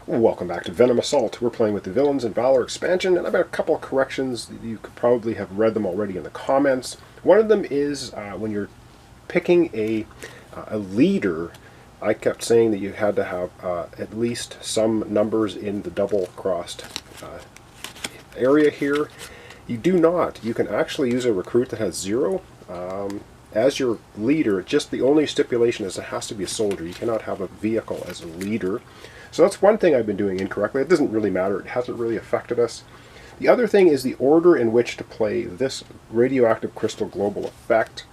Welcome back to Venom Assault. We're playing with the Villains and Valor expansion, and I've got a couple of corrections. You could probably have read them already in the comments. One of them is when you're picking a leader, I kept saying that you had to have at least some numbers in the double-crossed area here. You do not. You can actually use a recruit that has 0 as your leader. Just the only stipulation is it has to be a soldier. You cannot have a vehicle as a leader. So that's one thing I've been doing incorrectly. It doesn't really matter. It hasn't really affected us. The other thing is the order in which to play this radioactive crystal global effect.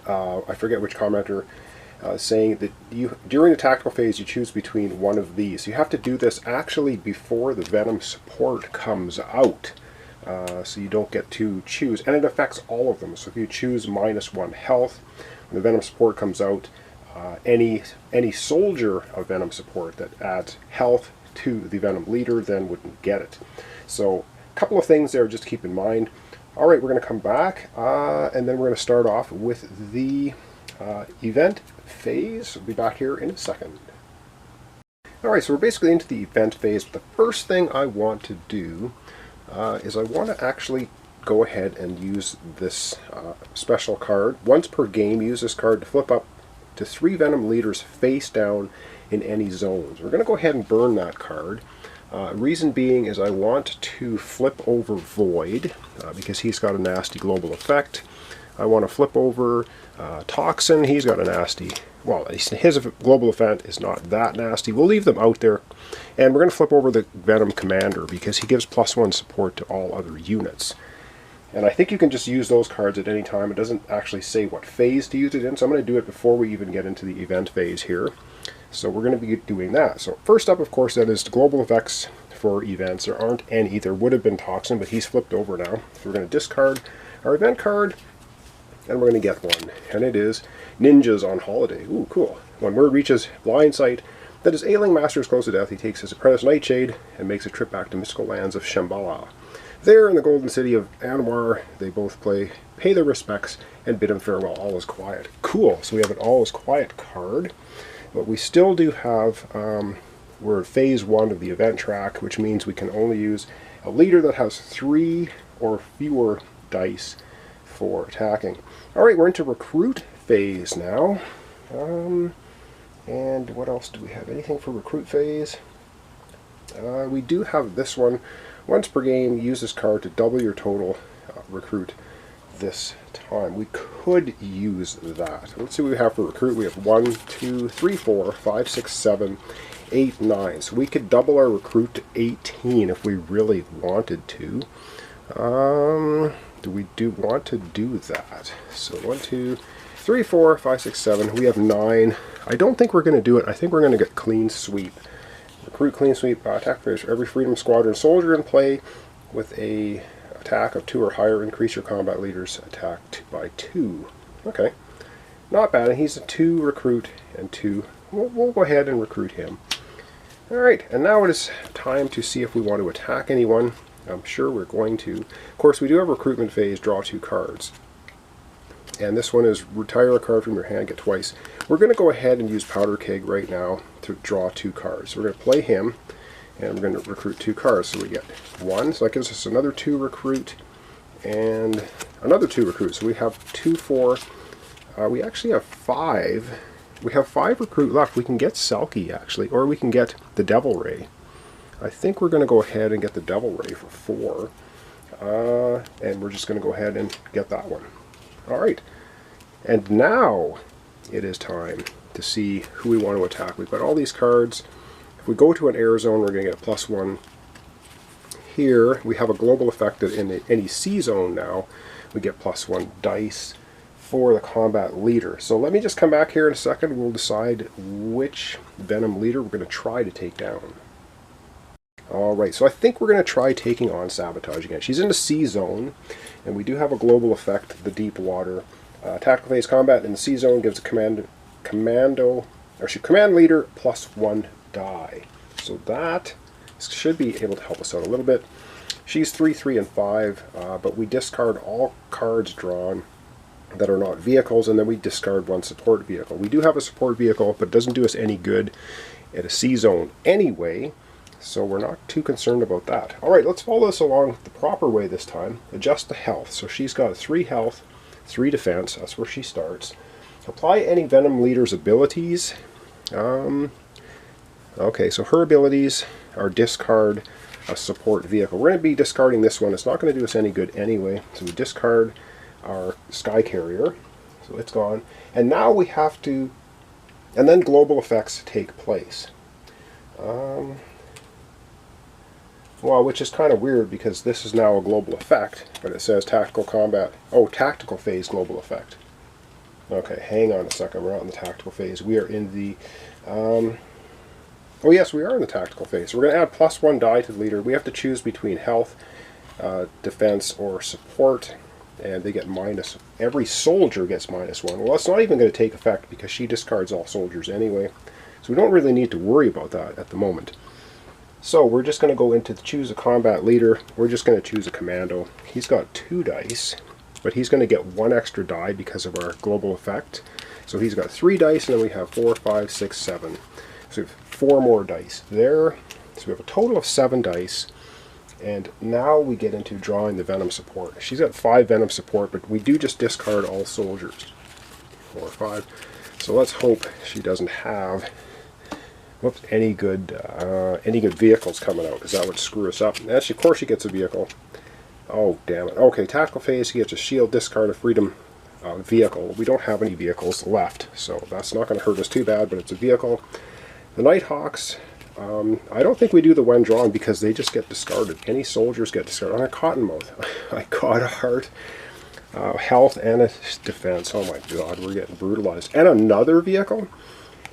I forget which commenter saying that during the tactical phase you choose between one of these. You have to do this actually before the Venom support comes out. So you don't get to choose. And it affects all of them. So if you choose -1 health, when the Venom support comes out, any soldier of Venom support that adds health to the Venom leader then wouldn't get it. So a couple of things there just to keep in mind. Alright, we're going to come back and then we're going to start off with the event phase. We'll be back here in a second. Alright, so we're basically into the event phase. The first thing I want to do is I want to actually go ahead and use this special card. Once per game, use this card to flip up to 3 Venom leaders face down in any zones. We're going to go ahead and burn that card. Reason being is I want to flip over Void because he's got a nasty global effect. I want to flip over Toxin. He's got a nasty, well, his global effect is not that nasty. We'll leave them out there. And we're going to flip over the Venom Commander because he gives +1 support to all other units. And I think you can just use those cards at any time. It doesn't actually say what phase to use it in, so I'm going to do it before we even get into the event phase here. So we're going to be doing that. So first up, of course, that is the global effects for events. There aren't any. There would have been Toxin, but he's flipped over now. So we're going to discard our event card, and we're going to get one. And it is Ninjas on Holiday. Ooh, cool. When word reaches blind sight that his ailing master is close to death, he takes his apprentice Nightshade and makes a trip back to mystical lands of Shambhala. There in the golden city of Anwar, they both pay their respects, and bid him farewell. All is quiet. Cool. So we have an all is quiet card, but we still do have, we're at phase 1 of the event track, which means we can only use a leader that has 3 or fewer dice for attacking. Alright, we're into recruit phase now. And what else do we have? Anything for recruit phase? We do have this one. Once per game, use this card to double your total recruit this time. We could use that. Let's see what we have for recruit. We have 1, 2, 3, 4, 5, 6, 7, 8, 9. So we could double our recruit to 18 if we really wanted to. Do we want to do that? So 1, 2, 3, 4, 5, 6, 7. We have 9. I don't think we're going to do it. I think we're going to get clean sweep. Recruit clean sweep attack phase for every Freedom Squadron soldier in play with a attack of 2 or higher. Increase your combat leader's attack by 2. Okay, not bad. And he's a 2 recruit and 2. We'll go ahead and recruit him. All right, and now it is time to see if we want to attack anyone. I'm sure we're going to. Of course, we do have recruitment phase. Draw 2 cards. And this one is retire a card from your hand, get twice. We're going to go ahead and use Powder Keg right now to draw 2 cards. So we're going to play him, and we're going to recruit 2 cards. So we get 1, so that gives us another 2 recruit, and another 2 recruit. So we have 2, 4. We actually have 5. We have 5 recruit left. We can get Selkie, actually, or we can get the Devil Ray. I think we're going to go ahead and get the Devil Ray for 4. And we're just going to go ahead and get that one. Alright, and now it is time to see who we want to attack. We've got all these cards. If we go to an air zone, we're going to get a +1 here. We have a global effect in any sea zone now. We get +1 dice for the combat leader. So let me just come back here in a second. We'll decide which Venom leader we're going to try to take down. Alright, so I think we're going to try taking on Sabotage again. She's in the sea zone, and we do have a global effect, the deep water. Tactical phase combat in the sea zone gives a command leader +1 die. So that should be able to help us out a little bit. She's 3, 3, and 5, but we discard all cards drawn that are not vehicles, and then we discard 1 support vehicle. We do have a support vehicle, but it doesn't do us any good at a sea zone anyway. So we're not too concerned about that. Alright, let's follow this along the proper way this time. Adjust the health. So she's got 3 health, 3 defense. That's where she starts. Apply any Venom leader's abilities. Okay, so her abilities are discard a support vehicle. We're going to be discarding this one. It's not going to do us any good anyway. So we discard our Sky Carrier. So it's gone. And now we have to... And then global effects take place. Well, which is kind of weird because this is now a global effect, but it says tactical combat. Oh, tactical phase global effect. Okay, hang on a second. We're not in the tactical phase. We are in the... oh yes, we are in the tactical phase. So we're going to add +1 die to the leader. We have to choose between health, defense, or support, and they get minus... Every soldier gets -1. Well, that's not even going to take effect because she discards all soldiers anyway. So we don't really need to worry about that at the moment. So we're just going to go into choose a combat leader. We're just going to choose a commando. He's got 2 dice, but he's going to get 1 extra die because of our global effect. So he's got 3 dice, and then we have 4, 5, 6, 7. So we have 4 more dice there. So we have a total of 7 dice. And now we get into drawing the Venom support. She's got 5 Venom support, but we do just discard all soldiers. 4 or 5. So let's hope she doesn't have... Whoops, any good vehicles coming out. Is that what screw us up? Actually, of course she gets a vehicle. Oh, damn it. Okay, tactical phase, he gets a shield, discard a freedom vehicle. We don't have any vehicles left, so that's not going to hurt us too bad, but it's a vehicle. The Nighthawks, I don't think we do the when drawn because they just get discarded. Any soldiers get discarded. On a Cottonmouth, I got a heart, health, and a defense. Oh my god, we're getting brutalized. And another vehicle?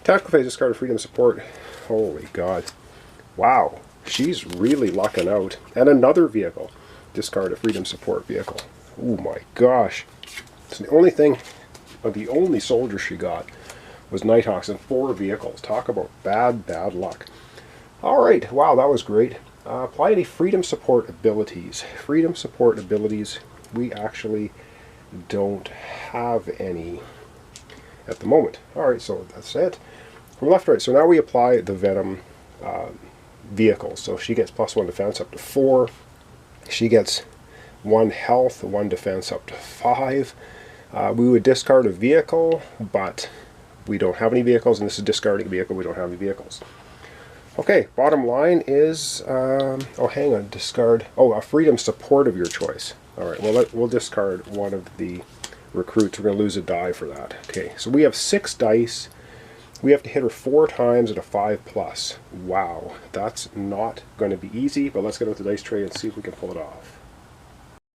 Tactical phase, discard a freedom support. Holy god. Wow. She's really lucking out. And another vehicle. Discard a freedom support vehicle. Oh my gosh. It's the only thing, or the only soldier she got was Nighthawks and 4 vehicles. Talk about bad, bad luck. Alright, wow, that was great. Apply any freedom support abilities. Freedom support abilities, we actually don't have any at the moment. Alright, so that's it. From left to right, so now we apply the Venom vehicle. So she gets +1 defense up to 4. She gets 1 health, 1 defense up to 5. We would discard a vehicle, but we don't have any vehicles, and this is discarding a vehicle. We don't have any vehicles. Okay, bottom line is, oh, hang on, discard, oh, a freedom support of your choice. Alright, well, we'll discard one of the recruits. We're going to lose a die for that. Okay, so we have 6 dice. We have to hit her 4 times at a 5+. Wow, that's not going to be easy, but let's get out the dice tray and see if we can pull it off.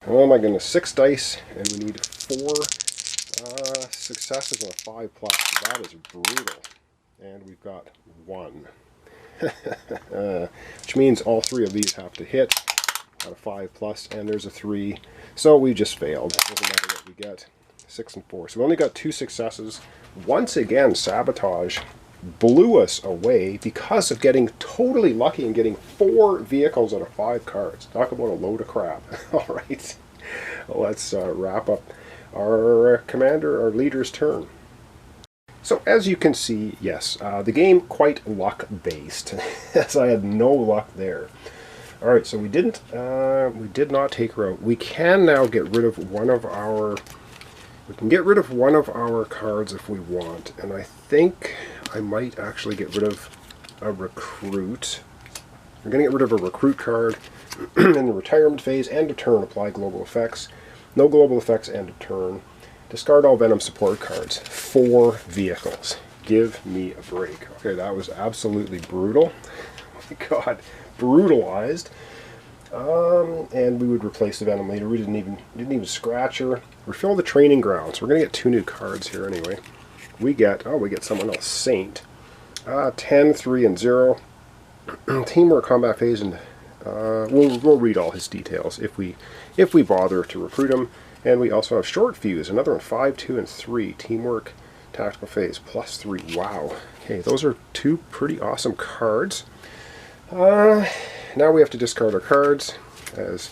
Oh my goodness, 6 dice, and we need 4 successes on a 5+. That is brutal. And we've got 1. Which means all 3 of these have to hit at a 5+, and there's a 3. So we just failed. Doesn't matter what we get. 6 and 4. So we only got 2 successes. Once again, Sabotage blew us away because of getting totally lucky and getting 4 vehicles out of 5 cards. Talk about a load of crap. Alright, let's wrap up our commander, our leader's turn. So as you can see, yes, the game quite luck-based, as I had no luck there. Alright, so we did not take her out. We can now get rid of one of our... We can get rid of one of our cards if we want, and I think I might actually get rid of a recruit. We're going to get rid of a recruit card in the retirement phase, and a turn. Apply global effects. No global effects and a turn. Discard all Venom support cards. 4 vehicles. Give me a break. Okay, that was absolutely brutal. Oh my god, brutalized. And we would replace the Venom leader. We didn't even scratch her. Refill the training grounds. We're gonna get 2 new cards here anyway. We get someone else. Saint. 10, 3, and 0. Teamwork combat phase, and we'll read all his details if we bother to recruit him. And we also have short fuse. Another one. 5, 2, and 3. Teamwork, tactical phase, +3. Wow. Okay, those are 2 pretty awesome cards. Now we have to discard our cards as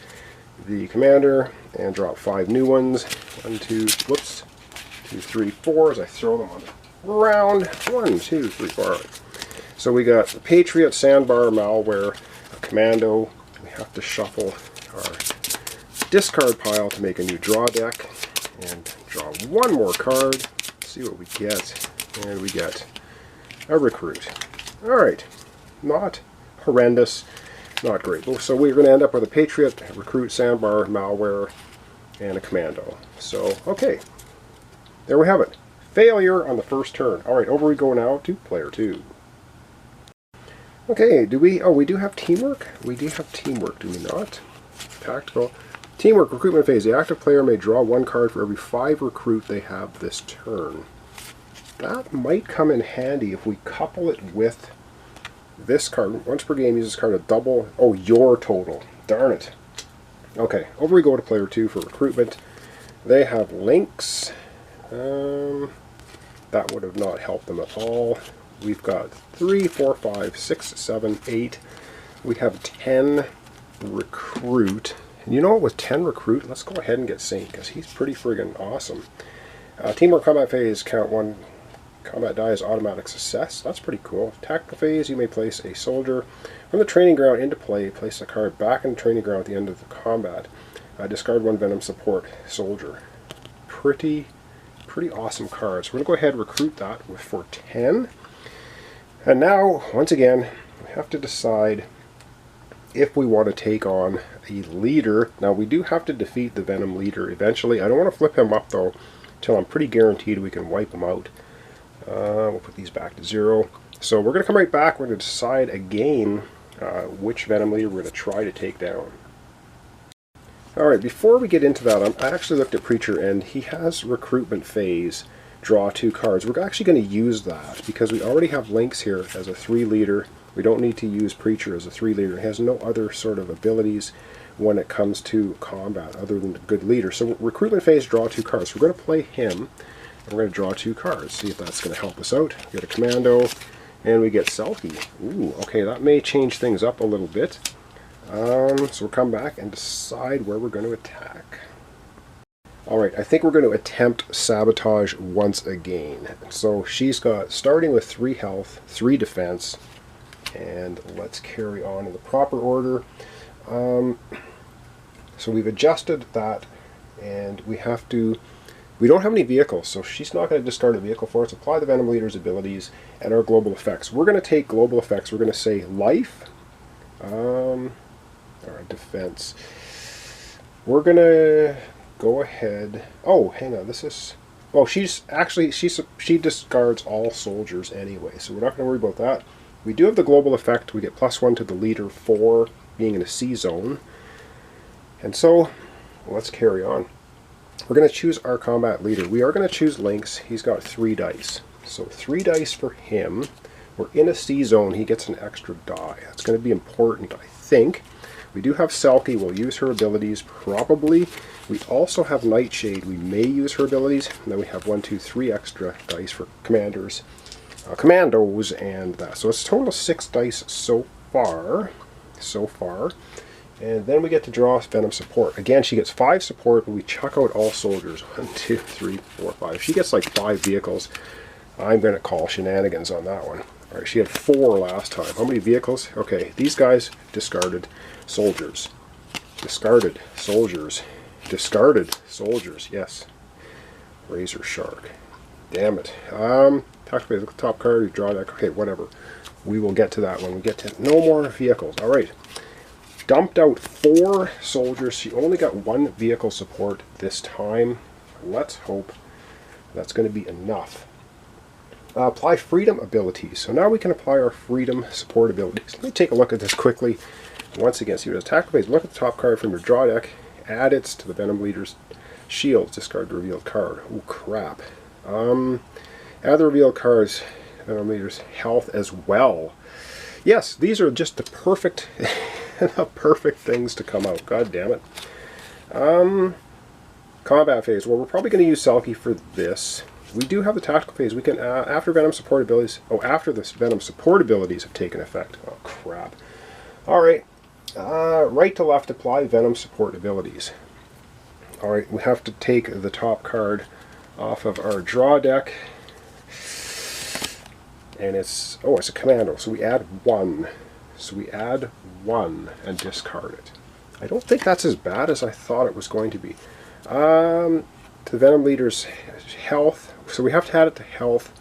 the commander and drop 5 new ones. 1, 2, whoops, 2, 3, 4 as I throw them on the ground. 1, 2, 3, 4. So we got the Patriot, Sandbar, Malware, a Commando. We have to shuffle our discard pile to make a new draw deck and draw one more card. Let's see what we get. And we get a Recruit. Alright, not horrendous, not great. So we're going to end up with a Patriot, Recruit, Sandbar, Malware, and a Commando. So, okay, there we have it. Failure on the first turn. Alright, over we go now to player 2. Okay, we do have teamwork? We do have teamwork, do we not? Tactical. Teamwork, recruitment phase. The active player may draw one card for every 5 recruit they have this turn. That might come in handy if we couple it with this card. Once per game, use this card to double, your total. Darn it. Okay, over we go to player 2 for recruitment. They have links. That would have not helped them at all. We've got 3, 4, 5, 6, 7, 8. We have 10 recruit. And you know what, with 10 recruit, let's go ahead and get Saint, because he's pretty friggin' awesome. Teamwork combat phase, count 1 combat die is automatic success. That's pretty cool. Tactical phase, you may place a soldier from the training ground into play. Place the card back in the training ground at the end of the combat. Discard 1 Venom support soldier. Pretty awesome cards. We're going to go ahead and recruit that for 10. And now, once again, we have to decide if we want to take on a leader. Now, we do have to defeat the Venom leader eventually. I don't want to flip him up, though, until I'm pretty guaranteed we can wipe him out. We'll put these back to 0. So we're going to come right back. We're going to decide again which Venom leader we're going to try to take down. Alright, before we get into that, I actually looked at Preacher, and he has recruitment phase, draw 2 cards. We're actually going to use that because we already have Lynx here as a 3 leader. We don't need to use Preacher as a 3 leader. He has no other sort of abilities when it comes to combat other than the good leader. So recruitment phase, draw 2 cards. So we're going to play him. We're going to draw 2 cards, see if that's going to help us out. We get a Commando, and we get Selkie. Ooh, okay, that may change things up a little bit. So we'll come back and decide where we're going to attack. Alright, I think we're going to attempt Sabotage once again. So she's got, starting with 3 health, 3 defense, and let's carry on in the proper order. So we've adjusted that, and we don't have any vehicles, so she's not going to discard a vehicle for us. Apply the Venom leader's abilities and our global effects. We're going to take global effects. We're going to say life, our defense. We're going to go ahead. Oh, hang on. This is. Oh, she discards all soldiers anyway, so we're not going to worry about that. We do have the global effect. We get +1 to the leader for being in a C zone, and so let's carry on. We're going to choose our combat leader. We are going to choose Lynx. He's got 3 dice. So 3 dice for him. We're in a C zone. He gets an extra die. That's going to be important, I think. We do have Selkie. We'll use her abilities, probably. We also have Nightshade. We may use her abilities. And then we have 1, 2, 3 extra dice for commandos, and that. So it's a total of 6 dice so far. And then we get to draw Venom support. Again, she gets 5 support, but we chuck out all soldiers. 1, 2, 3, 4, 5. If she gets like 5 vehicles, I'm going to call shenanigans on that one. Alright, she had 4 last time. How many vehicles? Okay, these guys discarded soldiers. Discarded soldiers. Discarded soldiers, yes. Razor Shark. Damn it. Tactical, look at the top card, you draw that. Okay, whatever. We will get to that when we get to no more vehicles. Alright. Dumped out 4 soldiers. She only got 1 vehicle support this time. Let's hope that's going to be enough. Apply freedom abilities. So now we can apply our freedom support abilities. Let me take a look at this quickly. Once again, see what it is. Tactical phase. Look at the top card from your draw deck. Add it to the Venom leader's shield. Discard the revealed card. Oh crap. Add the revealed card's Venom leader's health as well. Yes, these are just the perfect the perfect things to come out. God damn it. Combat phase. Well, we're probably going to use Selkie for this. We do have the tactical phase. We can, after Venom support abilities, after the Venom support abilities have taken effect. Oh, crap. Alright. Right to left, apply Venom support abilities. Alright, we have to take the top card off of our draw deck. And it's, oh, it's a commando, so we add 1. So we add 1 and discard it. I don't think that's as bad as I thought it was going to be. To the Venom leader's health, so we have to add it to health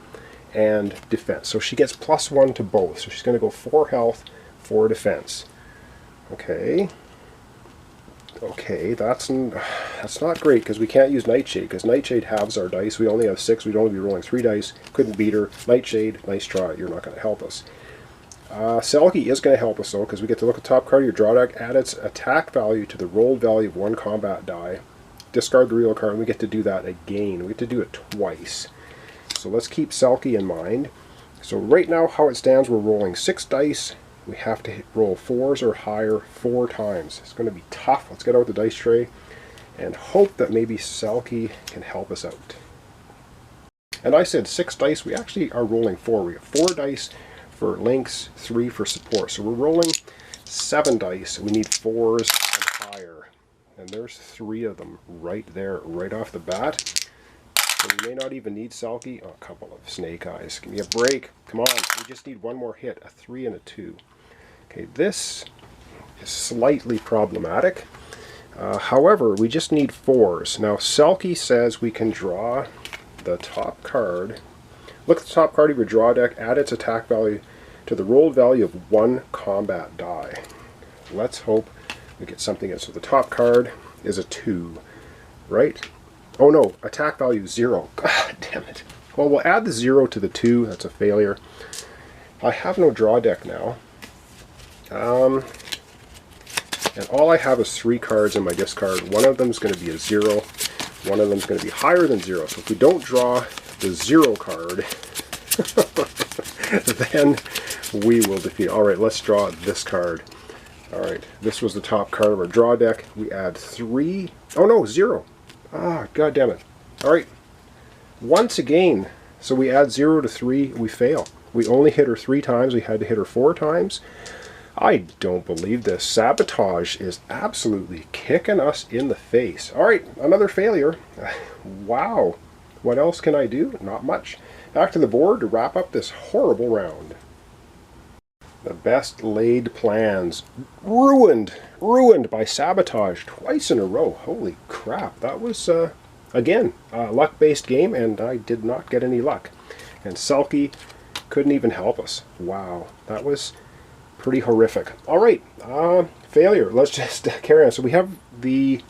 and defense. So she gets +1 to both. So she's going to go 4 health, 4 defense. Okay. Okay, that's not great because we can't use Nightshade because Nightshade halves our dice. We only have 6. We'd only be rolling 3 dice. Couldn't beat her. Nightshade, nice try. You're not going to help us. Selkie is going to help us though because we get to look at the top card of your draw deck, add its attack value to the rolled value of 1 combat die, discard the real card, and we get to do that again. We get to do it twice. So let's keep Selkie in mind. So right now how it stands, we're rolling 6 dice. We have to roll 4s or higher 4 times. It's going to be tough. Let's get out the dice tray and hope that maybe Selkie can help us out. And I said 6 dice. We actually are rolling 4. We have 4 dice for links, 3 for support. So we're rolling 7 dice. We need 4s and higher. And there's 3 of them right there, right off the bat. So we may not even need Selkie. Oh, a couple of snake eyes. Give me a break. Come on. We just need 1 more hit. A 3 and a 2. Okay, this is slightly problematic. However, we just need 4s. Now, Selkie says we can draw the top card. Look at the top card of your draw deck, add its attack value to the rolled value of 1 combat die. Let's hope we get something in. So the top card is a 2, right? Oh no, attack value 0. God damn it. Well, we'll add the 0 to the 2. That's a failure. I have no draw deck now. And all I have is 3 cards in my discard. One of them is going to be a 0. One of them is going to be higher than 0. So if we don't draw the 0 card, then we will defeat. Alright, let's draw this card. Alright, this was the top card of our draw deck. We add 3. Oh no, 0. Ah, god damn it. Alright, once again, so we add 0 to 3, we fail. We only hit her 3 times. We had to hit her 4 times. I don't believe this. Sabotage is absolutely kicking us in the face. Alright, another failure. Wow. What else can I do? Not much. Back to the board to wrap up this horrible round. The best laid plans. Ruined by Sabotage twice in a row. Holy crap. That was, again, a luck-based game, and I did not get any luck. And Selkie couldn't even help us. Wow. That was pretty horrific. Alright, failure. Let's just carry on. So we have the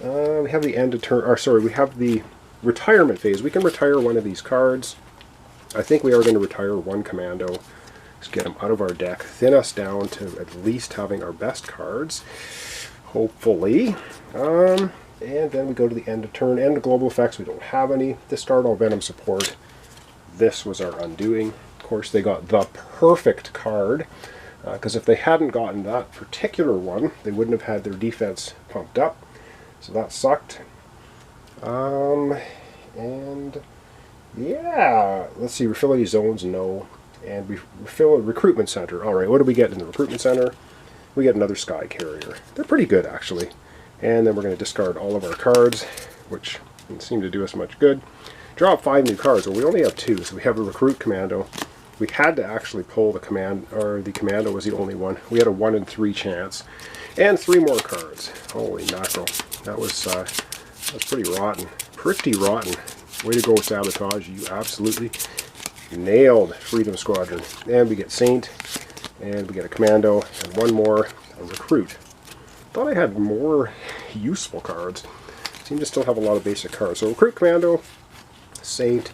end of turn, or sorry, we have the retirement phase. We can retire one of these cards. I think we are going to retire 1 commando. Just get them out of our deck. Thin us down to at least having our best cards. Hopefully. And then we go to the end of turn. End of global effects. We don't have any. Discard all Venom support. This was our undoing. Of course, they got the perfect card. Because if they hadn't gotten that particular one, they wouldn't have had their defense pumped up. So that sucked. And yeah, let's see, refill any zones, no. And we refill a recruitment center. Alright, what do we get in the recruitment center? We get another Sky Carrier. They're pretty good, actually. And then we're going to discard all of our cards, which didn't seem to do us much good. Draw 5 new cards. Well, we only have 2, so we have a Recruit Commando. We had to actually pull the command, or the commando was the only one. We had a 1 in 3 chance. And 3 more cards. Holy mackerel. That was pretty rotten. Pretty rotten. Way to go, Sabotage. You absolutely nailed Freedom Squadron. And we get Saint, and we get a commando, and 1 more, a recruit. Thought I had more useful cards. Seem to still have a lot of basic cards. So recruit commando, Saint,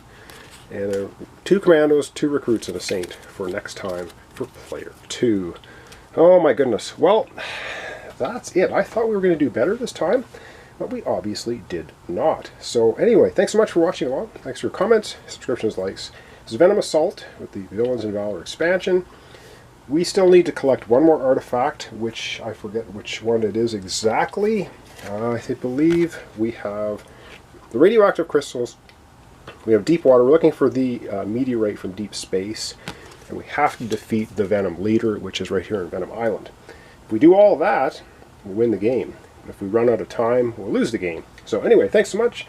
and 2 commandos, 2 recruits, and a Saint for next time for player 2. Oh my goodness. Well, that's it. I thought we were going to do better this time, but we obviously did not. So anyway, thanks so much for watching along. Thanks for your comments, subscriptions, likes. This is Venom Assault with the Villains in Valor expansion. We still need to collect 1 more artifact, which I forget which one it is exactly. I believe we have the radioactive crystals. We have deep water. We're looking for the meteorite from deep space. And we have to defeat the Venom leader, which is right here in Venom Island. If we do all that, we'll win the game. But if we run out of time, we'll lose the game. So anyway, thanks so much.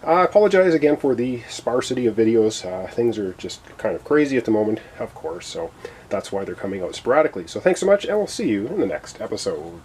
I apologize again for the sparsity of videos. Things are just kind of crazy at the moment, of course, so that's why they're coming out sporadically. So thanks so much, and we'll see you in the next episode.